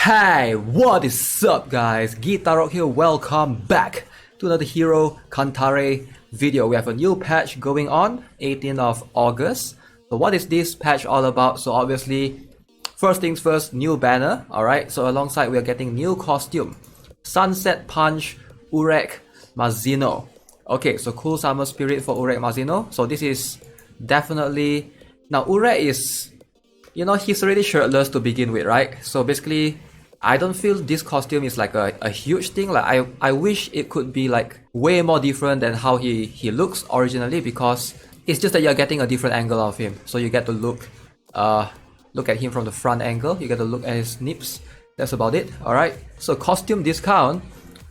Hey, what is up guys? Guitar here, welcome back to another Hero Cantare video. We have a new patch going on, 18th of August. So what is this patch all about? So obviously, first things first, new banner, alright? So alongside we are getting new costume. Sunset Punch Urek Mazino. Okay, so cool summer spirit for Urek Mazino. So this is definitely... Now Urek is... he's already shirtless to begin with, right? So basically, I don't feel this costume is like a huge thing. Like I wish it could be like way more different than how he looks originally, because it's just that you're getting a different angle of him. So you get to look at him from the front angle. You get to look at his nips. That's about it. All right. So costume discount,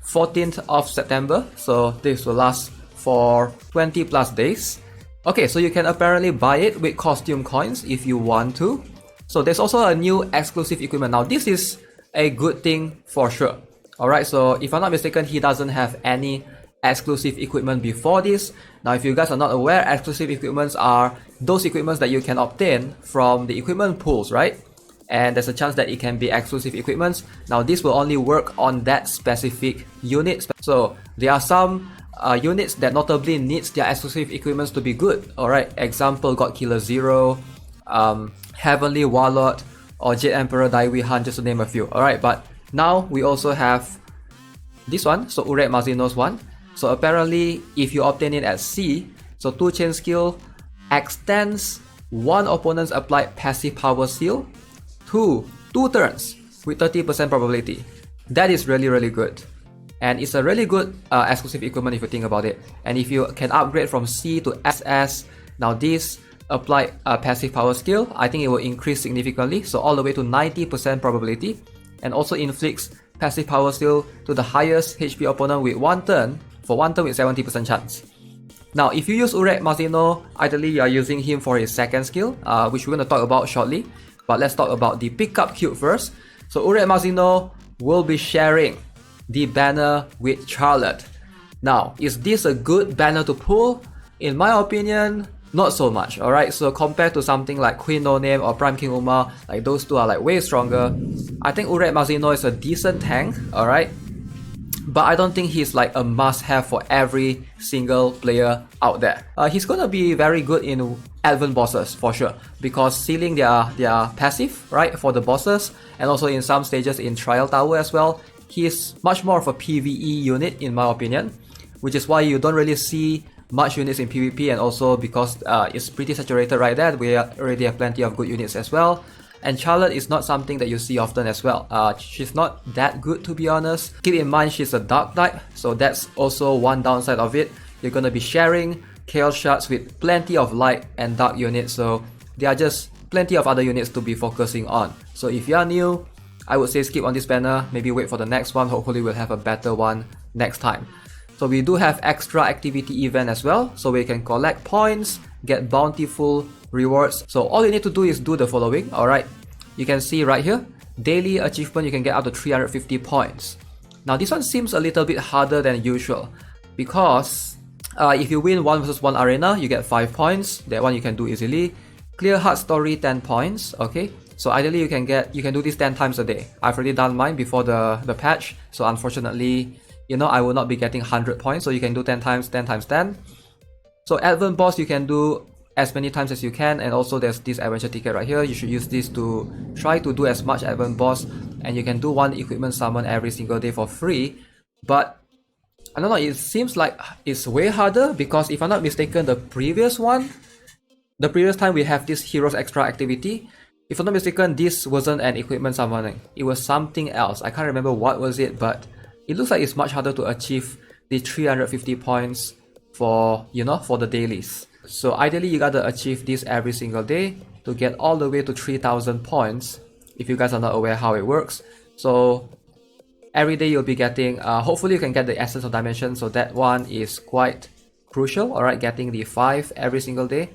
14th of September. So this will last for 20 plus days. Okay, so you can apparently buy it with costume coins if you want to. So there's also a new exclusive equipment. Now this is a good thing for sure. Alright, so if I'm not mistaken, he doesn't have any exclusive equipment before this. Now if you guys are not aware, exclusive equipments are those equipments that you can obtain from the equipment pools, right? And there's a chance that it can be exclusive equipments. Now this will only work on that specific unit. So there are some units that notably needs their exclusive equipments to be good. Alright, example God Killer Zero, Heavenly Warlord, or Jade Emperor Daiwi Han, just to name a few. Alright, but now we also have this one, so Urek Mazino's one. So apparently, if you obtain it at C, so 2 chain skill extends one opponent's applied passive power seal to 2 turns with 30% probability. That is really good. And it's a really good exclusive equipment if you think about it. And if you can upgrade from C to SS, now this applied passive power skill, I think it will increase significantly, so all the way to 90% probability, and also inflicts passive power skill to the highest HP opponent with 1 turn, for 1 turn with 70% chance. Now if you use Urek Mazino, ideally you are using him for his second skill, which we're going to talk about shortly, but let's talk about the pickup cube first. So Urek Mazino will be sharing the banner with Charlotte. Now, is this a good banner to pull? In my opinion, not so much, alright? So compared to something like Queen No Name or Prime King Uma, like those two are like way stronger. I think Urek Mazino is a decent tank, alright? But I don't think he's like a must-have for every single player out there. He's gonna be very good in advent bosses for sure, because sealing their passive, right, for the bosses, and also in some stages in Trial Tower as well. He's much more of a PvE unit in my opinion, which is why you don't really see much units in PvP, and also because it's pretty saturated right there. We already have plenty of good units as well. And Charlotte is not something that you see often as well. She's not that good, to be honest. Keep in mind she's a dark type, so that's also one downside of it. You're gonna be sharing Chaos Shards with plenty of light and dark units, so there are just plenty of other units to be focusing on. So if you are new, I would say skip on this banner, maybe wait for the next one. Hopefully we'll have a better one next time. So we do have extra activity event as well, so we can collect points, get bountiful rewards. So all you need to do is do the following, alright? You can see right here, daily achievement, you can get up to 350 points. Now this one seems a little bit harder than usual, because if you win 1 versus 1 arena, you get 5 points. That one you can do easily. Clear Heart Story, 10 points, okay? So ideally you can do this 10 times a day. I've already done mine before the patch, so unfortunately, I will not be getting 100 points, so you can do 10 times 10 times 10. So Advent Boss you can do as many times as you can, and also there's this adventure ticket right here. You should use this to try to do as much Advent Boss, and you can do 1 equipment summon every single day for free. But I don't know, it seems like it's way harder, because if I'm not mistaken, the previous time we have this Heroes Extra activity, if I'm not mistaken, this wasn't an equipment summoning. It was something else. I can't remember what was it, but it looks like it's much harder to achieve the 350 points for, for the dailies. So ideally, you gotta achieve this every single day to get all the way to 3000 points, if you guys are not aware how it works. So every day you'll be getting, hopefully you can get the Essence of Dimension, so that one is quite crucial, alright, getting the 5 every single day.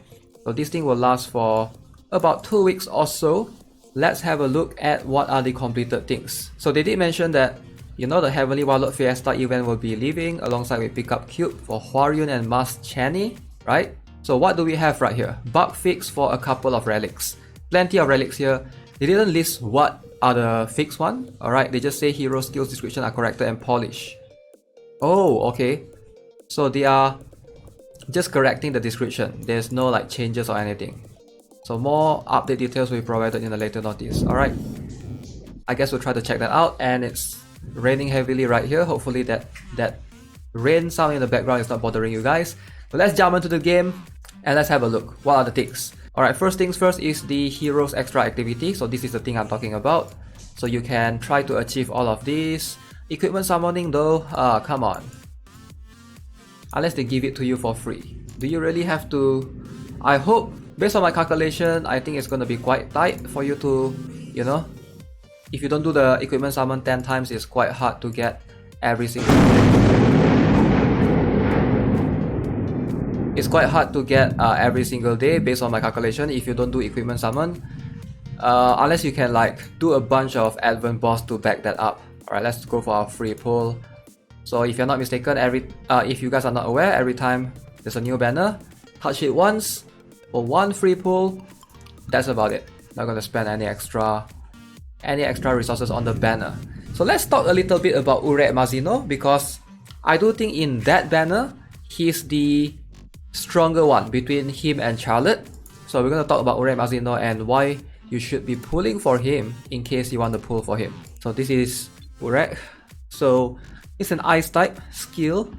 So this thing will last for about 2 weeks or so. Let's have a look at what are the completed things. So they did mention that, the Heavenly Warlord Fiesta event will be leaving alongside with Pickup Cube for Huaryun and Mas Chani, right? So what do we have right here? Bug fix for a couple of relics. Plenty of relics here. They didn't list what are the fixed one. Alright, they just say hero skills description are corrected and polished. Oh, okay. So they are just correcting the description. There's no like changes or anything. So more update details will be provided in a later notice. Alright. I guess we'll try to check that out. And it's raining heavily right here. Hopefully that rain sound in the background is not bothering you guys. But let's jump into the game and let's have a look. What are the ticks? Alright, first things first is the heroes extra activity. So this is the thing I'm talking about. So you can try to achieve all of these. Equipment summoning though, come on. Unless they give it to you for free. Do you really have to? I hope, based on my calculation, I think it's gonna be quite tight for you to, you know, if you don't do the equipment summon 10 times, it's quite hard to get every single It's quite hard to get every single day based on my calculation if you don't do equipment summon. Unless you can like do a bunch of advent boss to back that up. Alright, let's go for our free pull. So if you're not mistaken, if you guys are not aware, every time there's a new banner, touch it once for one free pull. That's about it. Not gonna spend any extra resources on the banner. So let's talk a little bit about Urek Mazino, because I do think in that banner he's the stronger one between him and Charlotte. So we're gonna talk about Urek Mazino and why you should be pulling for him in case you want to pull for him. So this is Urek. So it's an ice type skill.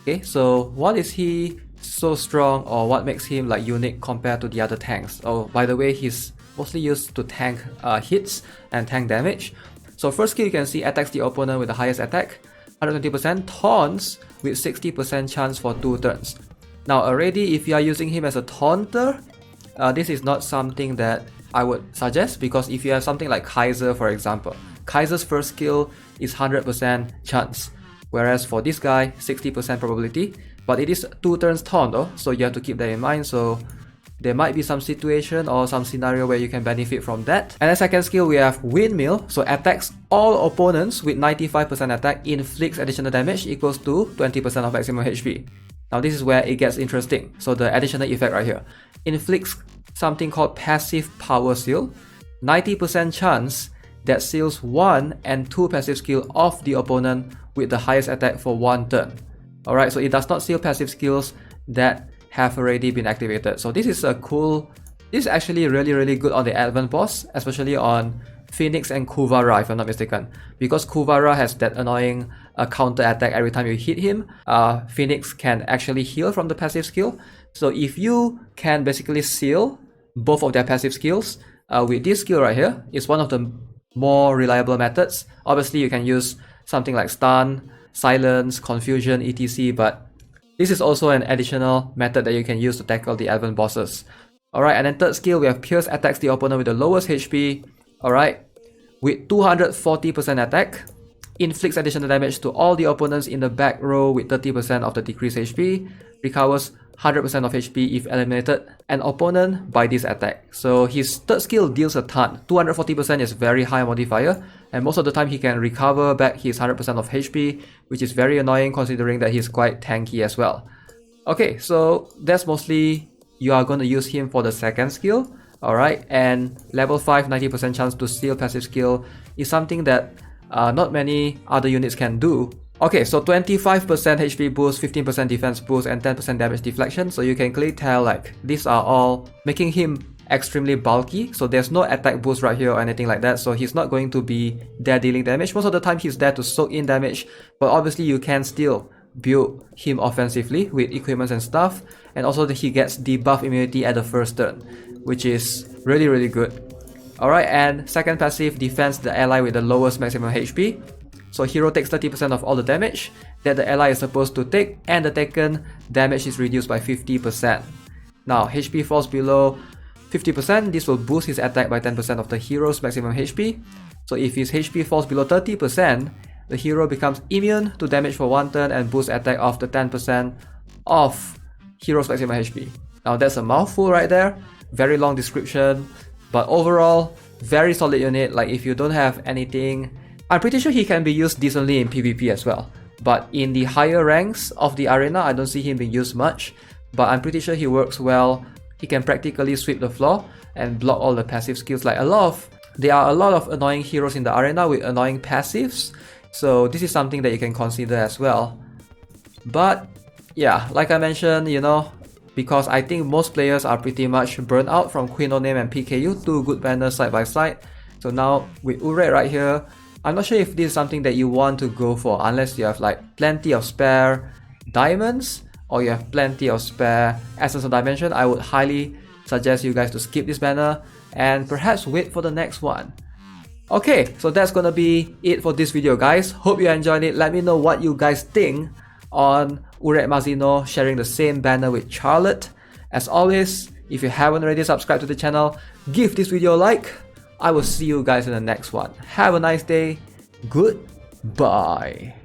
Okay, so what is he so strong, or what makes him like unique compared to the other tanks? Oh, by the way, he's mostly used to tank hits and tank damage. So first skill, you can see attacks the opponent with the highest attack, 120%, taunts with 60% chance for 2 turns. Now already, if you are using him as a taunter, this is not something that I would suggest, because if you have something like Kaiser, for example, Kaiser's first skill is 100% chance, whereas for this guy, 60% probability, but it is 2 turns taunt though, so you have to keep that in mind. So there might be some situation or some scenario where you can benefit from that. And the second skill, we have Windmill. So attacks all opponents with 95% attack, inflicts additional damage equals to 20% of maximum HP. Now this is where it gets interesting. So the additional effect right here, inflicts something called passive power seal, 90% chance that seals 1 and 2 passive skill of the opponent with the highest attack for 1 turn. Alright, so it does not seal passive skills that have already been activated. So this is a cool, this is actually really good on the advent boss, especially on Phoenix and Kuvara if I'm not mistaken, because Kuvara has that annoying counter attack every time you hit him. Phoenix can actually heal from the passive skill. So if you can basically seal both of their passive skills with this skill right here, it's one of the more reliable methods. Obviously you can use something like stun, silence, confusion, etc, but this is also an additional method that you can use to tackle the advent bosses. Alright, and then third skill, we have Pierce, attacks the opponent with the lowest HP. Alright, with 240% attack, inflicts additional damage to all the opponents in the back row with 30% of the decreased HP, recovers 100% of HP if eliminated an opponent by this attack. So his third skill deals a ton. 240% is very high modifier, and most of the time he can recover back his 100% of HP, which is very annoying considering that he's quite tanky as well. Okay, so that's mostly you are going to use him for the second skill. Alright, and level 5, 90% chance to steal passive skill is something that not many other units can do. Okay, so 25% HP boost, 15% defense boost, and 10% damage deflection. So you can clearly tell like these are all making him extremely bulky. So there's no attack boost right here or anything like that. So he's not going to be there dealing damage. Most of the time he's there to soak in damage, but obviously you can still build him offensively with equipments and stuff. And also he gets debuff immunity at the first turn, which is really good. Alright, and second passive, defends the ally with the lowest maximum HP. So hero takes 30% of all the damage that the ally is supposed to take, and the taken damage is reduced by 50%. Now HP falls below 50%, this will boost his attack by 10% of the hero's maximum HP. So if his HP falls below 30%, the hero becomes immune to damage for 1 turn and boosts attack of the 10% of hero's maximum HP. Now that's a mouthful right there, very long description, but overall very solid unit. Like if you don't have anything, I'm pretty sure he can be used decently in PvP as well, but in the higher ranks of the arena I don't see him being used much, but I'm pretty sure he works well. He can practically sweep the floor and block all the passive skills. Like a lot of There are a lot of annoying heroes in the arena with annoying passives, so this is something that you can consider as well. But yeah, like I mentioned, you know, because I think most players are pretty much burnt out from Queen No Name and PKU, two good banners side by side. So now with Urek right here, I'm not sure if this is something that you want to go for unless you have like plenty of spare diamonds or you have plenty of spare Essence of Dimension. I would highly suggest you guys to skip this banner and perhaps wait for the next one. Okay, so that's gonna be it for this video, guys. Hope you enjoyed it. Let me know what you guys think on Urek Mazino sharing the same banner with Charlotte. As always, if you haven't already subscribed to the channel, give this video a like. I will see you guys in the next one. Have a nice day. Goodbye.